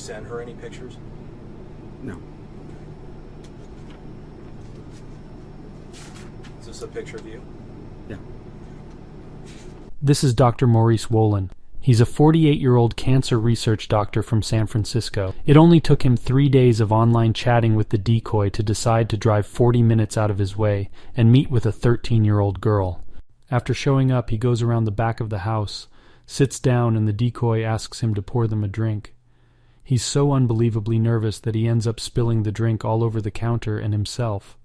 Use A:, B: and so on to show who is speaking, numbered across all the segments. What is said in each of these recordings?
A: send her any pictures?
B: No.
A: Is this a picture of you?
B: Yeah.
C: This is Dr. Maurice Wolin. He's a 48-year-old cancer research doctor from San Francisco. It only took him 3 days of online chatting with the decoy to decide to drive 40 minutes out of his way and meet with a 13-year-old girl. After showing up, he goes around the back of the house, sits down, and the decoy asks him to pour them a drink. He's so unbelievably nervous that he ends up spilling the drink all over the counter and himself.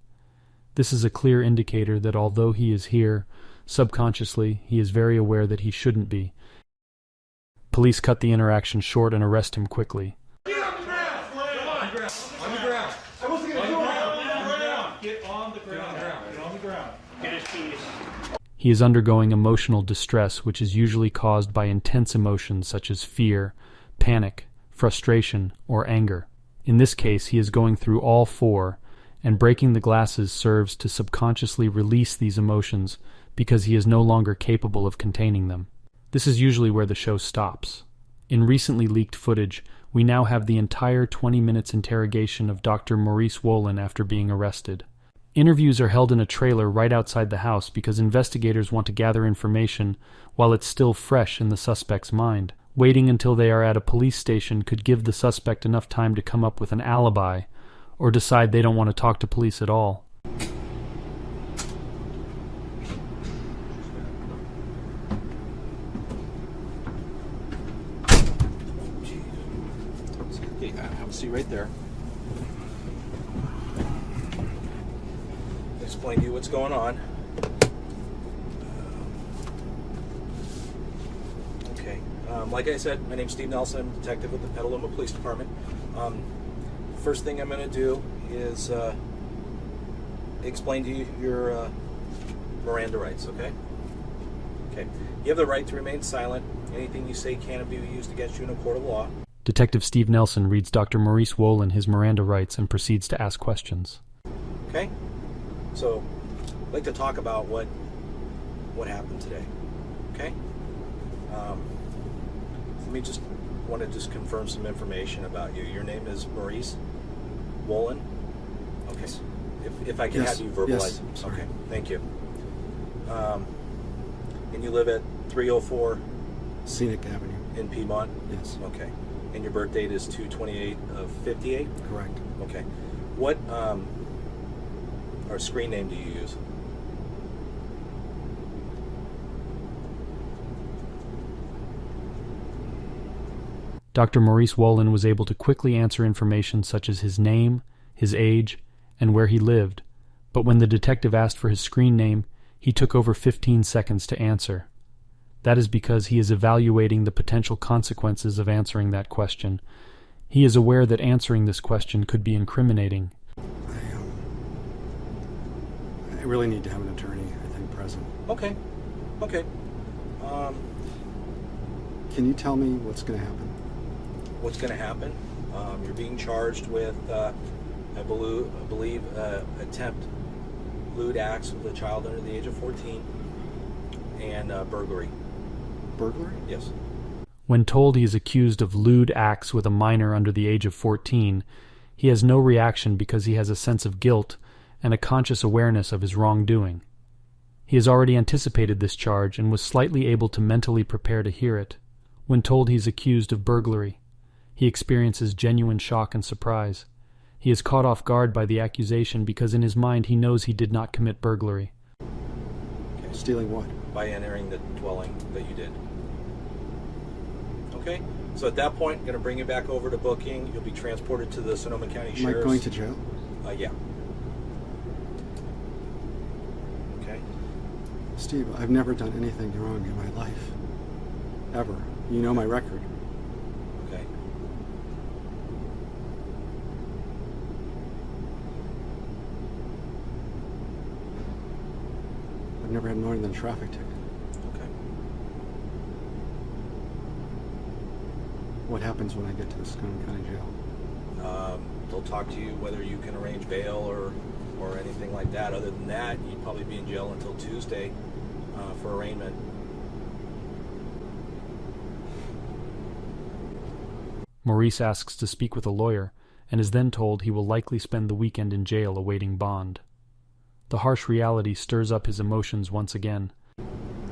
C: This is a clear indicator that although he is here, subconsciously, he is very aware that he shouldn't be. Police cut the interaction short and arrest him quickly.
D: Get on the ground! On the ground! On the ground! I wasn't going to do it! On the ground! Get on the ground! Get on the ground! Get his keys.
C: He is undergoing emotional distress, which is usually caused by intense emotions such as fear, panic, frustration, or anger. In this case, he is going through all four, and breaking the glasses serves to subconsciously release these emotions because he is no longer capable of containing them. This is usually where the show stops. In recently leaked footage, we now have the entire 20 minutes interrogation of Dr. Maurice Wolin after being arrested. Interviews are held in a trailer right outside the house because investigators want to gather information while it's still fresh in the suspect's mind. Waiting until they are at a police station could give the suspect enough time to come up with an alibi or decide they don't want to talk to police at all.
A: Okay, have a seat right there. Explain to you what's going on. Okay. Like I said, my name's Steve Nelson. I'm a detective with the Petaluma Police Department. First thing I'm going to do is explain to you your Miranda rights, okay? Okay. You have the right to remain silent. Anything you say can't be used against you in a court of law.
C: Detective Steve Nelson reads Dr. Maurice Wolin his Miranda rights and proceeds to ask questions.
A: Okay? So, I'd like to talk about what happened today. Okay? Let me just confirm some information about you. Your name is Maurice Wolin? Okay.
B: Yes.
A: If I can
B: Yes.
A: have you verbalize
B: Yes.
A: it.
B: Sorry.
A: Okay, thank you. And you live at 304
B: Scenic Avenue.
A: in Piedmont?
B: Yes.
A: Okay. And your birth date is 2/28 of 58?
B: Correct.
A: Okay. What or screen name do you use?
C: Dr. Maurice Wolin was able to quickly answer information such as his name, his age, and where he lived, but when the detective asked for his screen name, he took over 15 seconds to answer. That is because he is evaluating the potential consequences of answering that question. He is aware that answering this question could be incriminating.
B: I really need to have an attorney, I think, present.
A: Okay. Okay.
B: Can you tell me what's going to happen?
A: What's going to happen? You're being charged with, I believe, attempt lewd acts with a child under the age of 14 and burglary.
B: Burglary?
A: Yes.
C: When told he is accused of lewd acts with a minor under the age of 14, he has no reaction because he has a sense of guilt and a conscious awareness of his wrongdoing. He has already anticipated this charge and was slightly able to mentally prepare to hear it. When told he is accused of burglary, he experiences genuine shock and surprise. He is caught off guard by the accusation because in his mind he knows he did not commit burglary.
A: Okay.
B: Stealing what?
A: By entering the dwelling that you did. Okay? So at that point, I'm going to bring you back over to booking. You'll be transported to the Sonoma County
B: Am
A: Sheriff's.
B: I going to jail?
A: Yeah. Okay?
B: Steve, I've never done anything wrong in my life. Ever. You know my record.
A: Okay.
B: I've never had more than a traffic ticket.
A: Okay.
B: What happens when I get to the Sonoma County Jail?
A: They'll talk to you whether you can arrange bail or anything like that. Other than that, you'd probably be in jail until Tuesday for arraignment.
C: Maurice asks to speak with a lawyer, and is then told he will likely spend the weekend in jail awaiting bond. The harsh reality stirs up his emotions once again.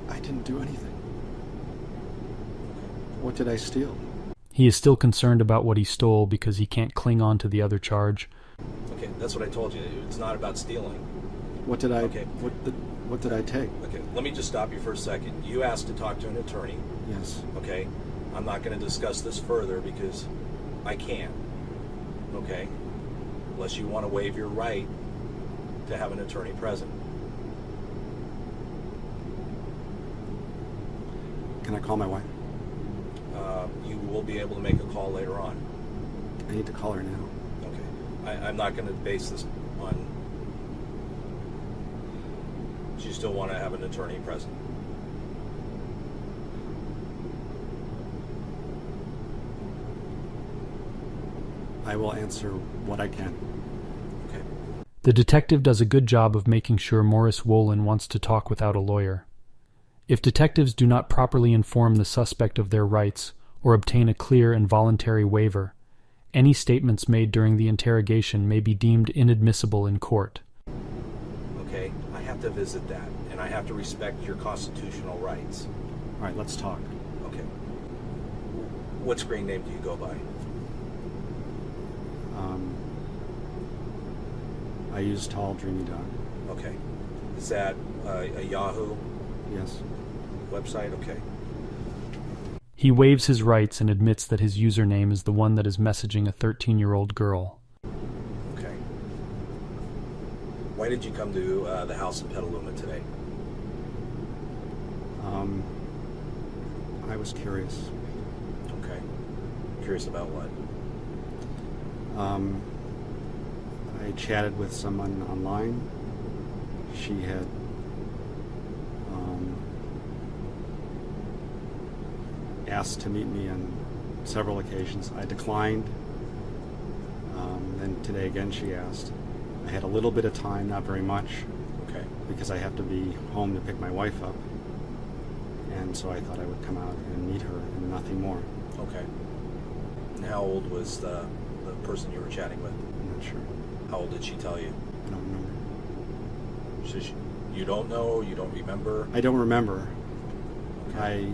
B: I didn't do anything. What did I steal?
C: He is still concerned about what he stole because he can't cling on to the other charge.
A: Okay, that's what I told you. It's not about stealing.
B: What did I?
A: Okay.
B: What did I take?
A: Okay, let me just stop you for a second. You asked to talk to an attorney.
B: Yes.
A: Okay, I'm not going to discuss this further because I can't. Okay, unless you want to waive your right to have an attorney present.
B: Can I call my wife?
A: You will be able to make a call later on.
B: I need to call her now.
A: Okay, I'm not going to base this on. You still want to have an attorney present.
B: I will answer what I can.
A: Okay.
C: The detective does a good job of making sure Maurice Wolin wants to talk without a lawyer. If detectives do not properly inform the suspect of their rights or obtain a clear and voluntary waiver, any statements made during the interrogation may be deemed inadmissible in court.
A: Okay, I have to visit that, and I have to respect your constitutional rights.
B: All right, let's talk.
A: Okay. What screen name do you go by?
B: I use Tall Dreamy Dog.
A: Okay. Is that a Yahoo
B: Yes.
A: website? Okay.
C: He waives his rights and admits that his username is the one that is messaging a 13-year-old girl.
A: Okay. Why did you come to the house in Petaluma today?
B: I was curious.
A: Okay. Curious about what?
B: I chatted with someone online. She had asked to meet me on several occasions. I declined. Then today again she asked. I had a little bit of time, not very much,
A: Okay.
B: because I have to be home to pick my wife up. And so I thought I would come out and meet her and nothing more.
A: Okay. And how old was the person you were chatting with?
B: I'm not sure.
A: How old did she tell you?
B: I don't remember.
A: You don't know? You don't remember?
B: I don't remember.
A: Okay.
B: I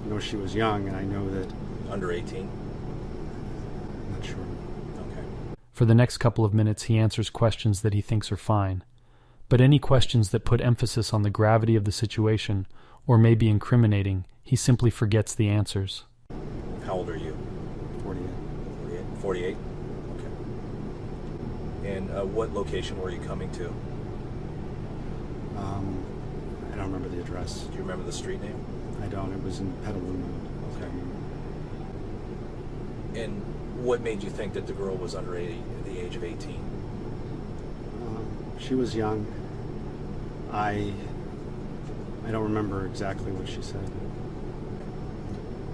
B: know she was young, and I know that.
A: Under 18?
B: I'm not sure.
A: Okay.
C: For the next couple of minutes, he answers questions that he thinks are fine. But any questions that put emphasis on the gravity of the situation or may be incriminating, he simply forgets the answers.
A: How old are you?
B: 48.
A: 48? Okay. And what location were you coming to?
B: I don't remember the address.
A: Do you remember the street name?
B: I don't. It was in Petaluma.
A: Okay. And what made you think that the girl was under the age of 18?
B: She was young. I don't remember exactly what she said.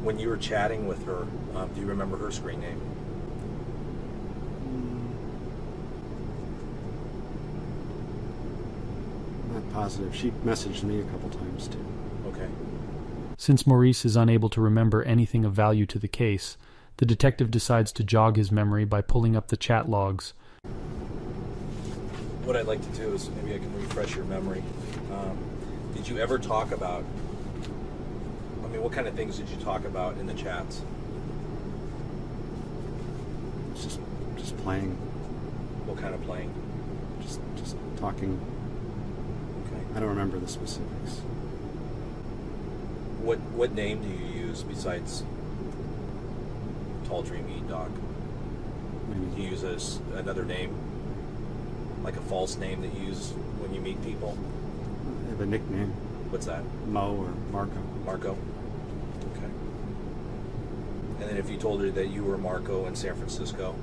A: When you were chatting with her, do you remember her screen name?
B: Not positive. She messaged me a couple times too.
A: Okay.
C: Since Maurice is unable to remember anything of value to the case, the detective decides to jog his memory by pulling up the chat logs.
A: What I'd like to do is maybe I can refresh your memory. Did you ever talk about, what kind of things did you talk about in the chats?
B: It's just playing,
A: What kind of playing?
B: just talking.
A: Okay.
B: I don't remember the specifics.
A: What name do you use besides Tall Dreamy Dog? Do
B: Maybe
A: you use another name? Like a false name that you use when you meet people?
B: I have a nickname,
A: What's that?
B: Mo or Marco.
A: Marco? Okay. And then if you told her that you were Marco in San Francisco,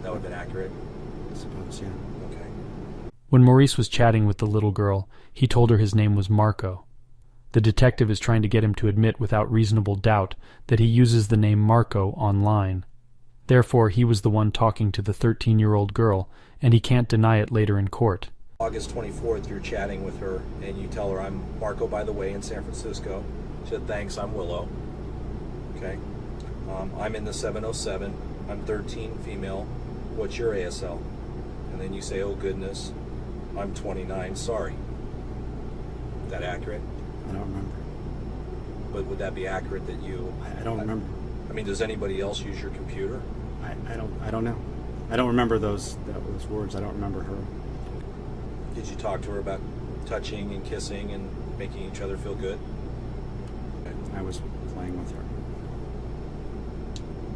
A: that would have been accurate?
B: I suppose, yeah.
A: Okay.
C: When Maurice was chatting with the little girl, he told her his name was Marco. The detective is trying to get him to admit without reasonable doubt that he uses the name Marco online. Therefore, he was the one talking to the 13-year-old girl, and he can't deny it later in court.
A: August 24th, you're chatting with her, and you tell her, I'm Marco, by the way, in San Francisco. She said, thanks, I'm Willow. Okay. I'm in the 707. I'm 13, female. What's your ASL? And then you say, oh goodness, I'm 29, sorry. Is that accurate?
B: I don't remember.
A: But would that be accurate that you...
B: I don't remember.
A: I mean, does anybody else use your computer?
B: I don't know. I don't remember those words. I don't remember her.
A: Did you talk to her about touching and kissing and making each other feel good?
B: I was playing with her.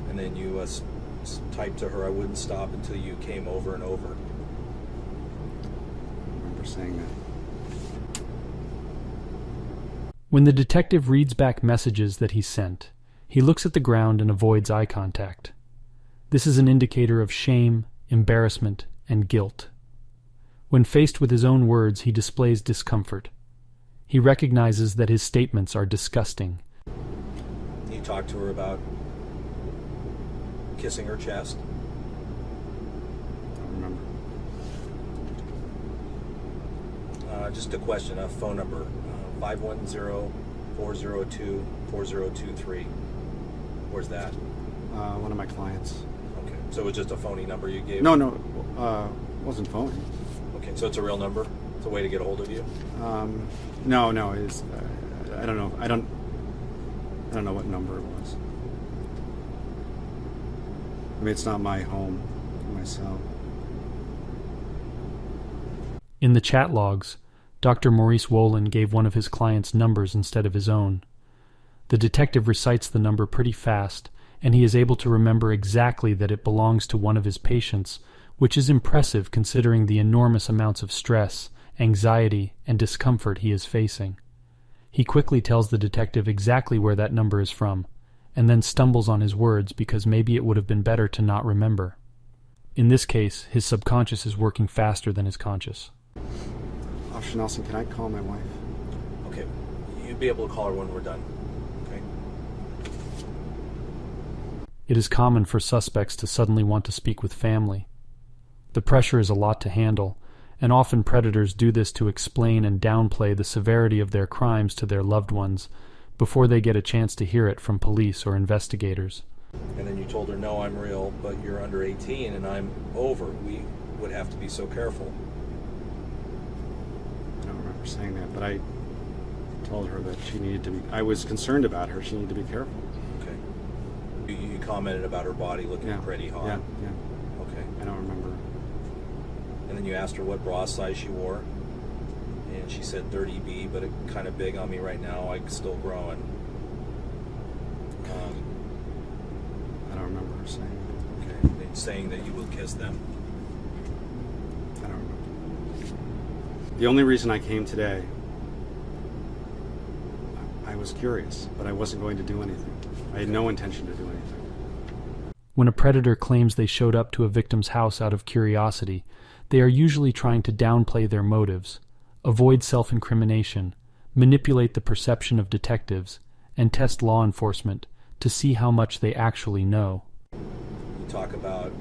A: And then you typed to her, I wouldn't stop until you came over and over.
B: I remember saying that.
C: When the detective reads back messages that he sent, he looks at the ground and avoids eye contact. This is an indicator of shame, embarrassment, and guilt. When faced with his own words, he displays discomfort. He recognizes that his statements are disgusting.
A: You talked to her about kissing her chest.
B: I don't remember.
A: Just a question, a phone number, 510-402-4023. Where's that?
B: One of my clients.
A: Okay, so it was just a phony number you gave?
B: No, wasn't phony.
A: Okay, so it's a real number? It's a way to get a hold of you?
B: No, it's, I don't know. I don't know what number it was. I mean, it's not my home, my cell.
C: In the chat logs, Dr. Maurice Wolin gave one of his clients numbers instead of his own. The detective recites the number pretty fast, and he is able to remember exactly that it belongs to one of his patients, which is impressive considering the enormous amounts of stress, anxiety, and discomfort he is facing. He quickly tells the detective exactly where that number is from, and then stumbles on his words because maybe it would have been better to not remember. In this case, his subconscious is working faster than his conscious.
B: Officer Nelson, can I call my wife?
A: Okay, you'd be able to call her when we're done. Okay.
C: It is common for suspects to suddenly want to speak with family. The pressure is a lot to handle, and often predators do this to explain and downplay the severity of their crimes to their loved ones before they get a chance to hear it from police or investigators.
A: And then you told her, no, I'm real, but you're under 18 and I'm over. We would have to be so careful.
B: I don't remember saying that, but I told her that she needed to be, I was concerned about her. She needed to be careful.
A: Okay. You commented about her body looking pretty hot.
B: Yeah.
A: Okay.
B: I don't remember.
A: And then you asked her what bra size she wore. And she said 30B, but it's kind of big on me right now. I'm still growing.
B: I don't remember her saying that.
A: Okay. And saying that you will kiss them.
B: I don't remember. The only reason I came today, I was curious, but I wasn't going to do anything. I had no intention to do anything.
C: When a predator claims they showed up to a victim's house out of curiosity, they are usually trying to downplay their motives, avoid self-incrimination, manipulate the perception of detectives, and test law enforcement to see how much they actually know.
A: You talk about,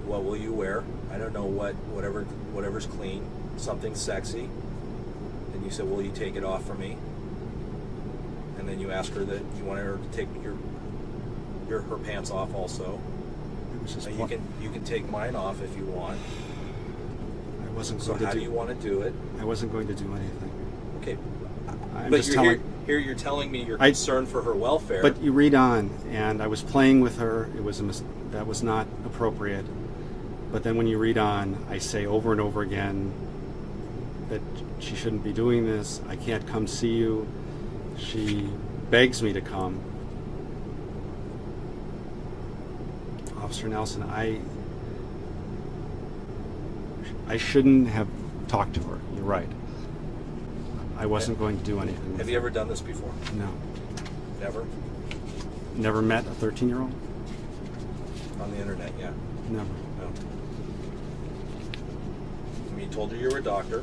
A: what will you wear? I don't know whatever's clean, something sexy. And you said, will you take it off for me? And then you ask her that you wanted her to take her pants off also.
B: It was just
A: You can take mine off if you want.
B: I wasn't
A: So
B: going to
A: how
B: do.
A: do you want to do it?
B: I wasn't going to do anything.
A: Okay.
B: I'm
A: But
B: just telling.
A: here you're telling me you're concerned for her welfare.
B: But you read on, and I was playing with her. It was that was not appropriate. But then when you read on, I say over and over again that she shouldn't be doing this. I can't come see you. She begs me to come. Officer Nelson, I shouldn't have talked to her. You're right. I wasn't going to do anything.
A: Have you ever done this before?
B: No.
A: Never?
B: Never met a 13-year-old?
A: On the internet, yeah.
B: Never.
A: No. I mean, you told her you were a doctor.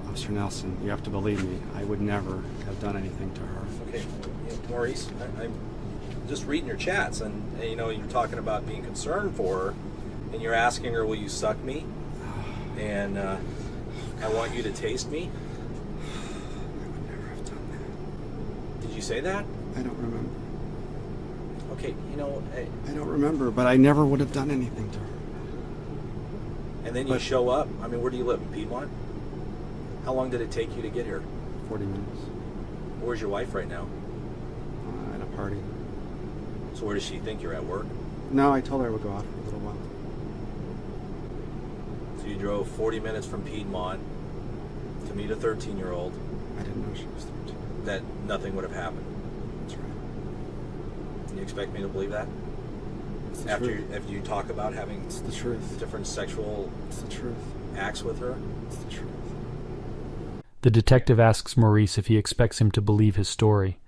B: Officer Nelson, you have to believe me. I would never have done anything to her.
A: Okay, Maurice, I'm just reading your chats, and you're talking about being concerned for her, and you're asking her, will you suck me? And I want you to taste me?
B: I would never have done that.
A: Did you say that?
B: I don't remember.
A: Okay, you know,
B: I don't remember, but I never would have done anything to her.
A: and then you show up. I mean, where do you live? In Piedmont? How long did it take you to get here?
B: 40 minutes.
A: Where's your wife right now?
B: At a party.
A: So where does she think you're at work?
B: No, I told her I would go out for a little while.
A: So you drove 40 minutes from Piedmont to meet a 13-year-old
B: I didn't know she was 13.
A: that nothing would have happened.
B: That's right.
A: You expect me to believe that?
B: It's the
A: After
B: truth.
A: you talk about having
B: It's the truth.
A: different sexual
B: It's the truth.
A: acts with her?
B: It's the truth.
C: The detective asks Maurice if he expects him to believe his story.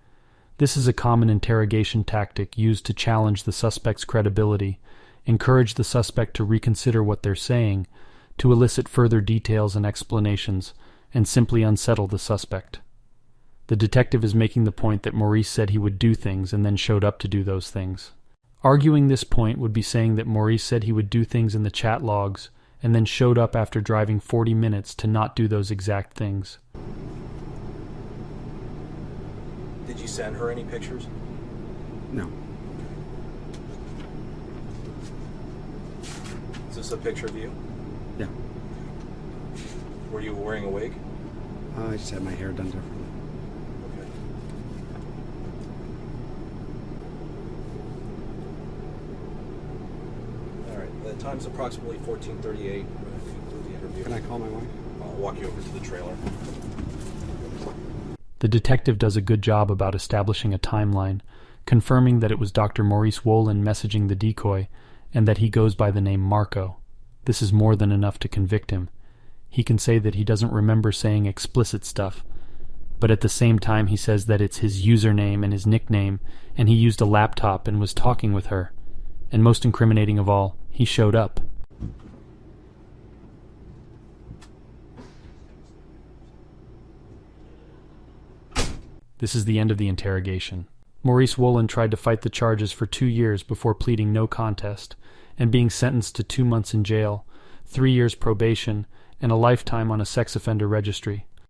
C: This is a common interrogation tactic used to challenge the suspect's credibility, encourage the suspect to reconsider what they're saying, to elicit further details and explanations, and simply unsettle the suspect. The detective is making the point that Maurice said he would do things and then showed up to do those things. Arguing this point would be saying that Maurice said he would do things in the chat logs and then showed up after driving 40 minutes to not do those exact things.
A: Did you send her any pictures?
B: No.
A: Is this a picture of you?
B: Yeah.
A: Were you wearing a wig?
B: I just had my hair done differently.
A: Okay. All right. The time's approximately 14:38. I'm going to conclude the interview.
B: Can I call my wife?
A: I'll walk you over to the trailer.
C: The detective does a good job about establishing a timeline, confirming that it was Dr. Maurice Wolin messaging the decoy, and that he goes by the name Marco. This is more than enough to convict him. He can say that he doesn't remember saying explicit stuff, but at the same time he says that it's his username and his nickname, and he used a laptop and was talking with her. And most incriminating of all, he showed up. This is the end of the interrogation. Maurice Wolin tried to fight the charges for 2 years before pleading no contest, and being sentenced to 2 months in jail, 3 years probation, and a lifetime on a sex offender registry.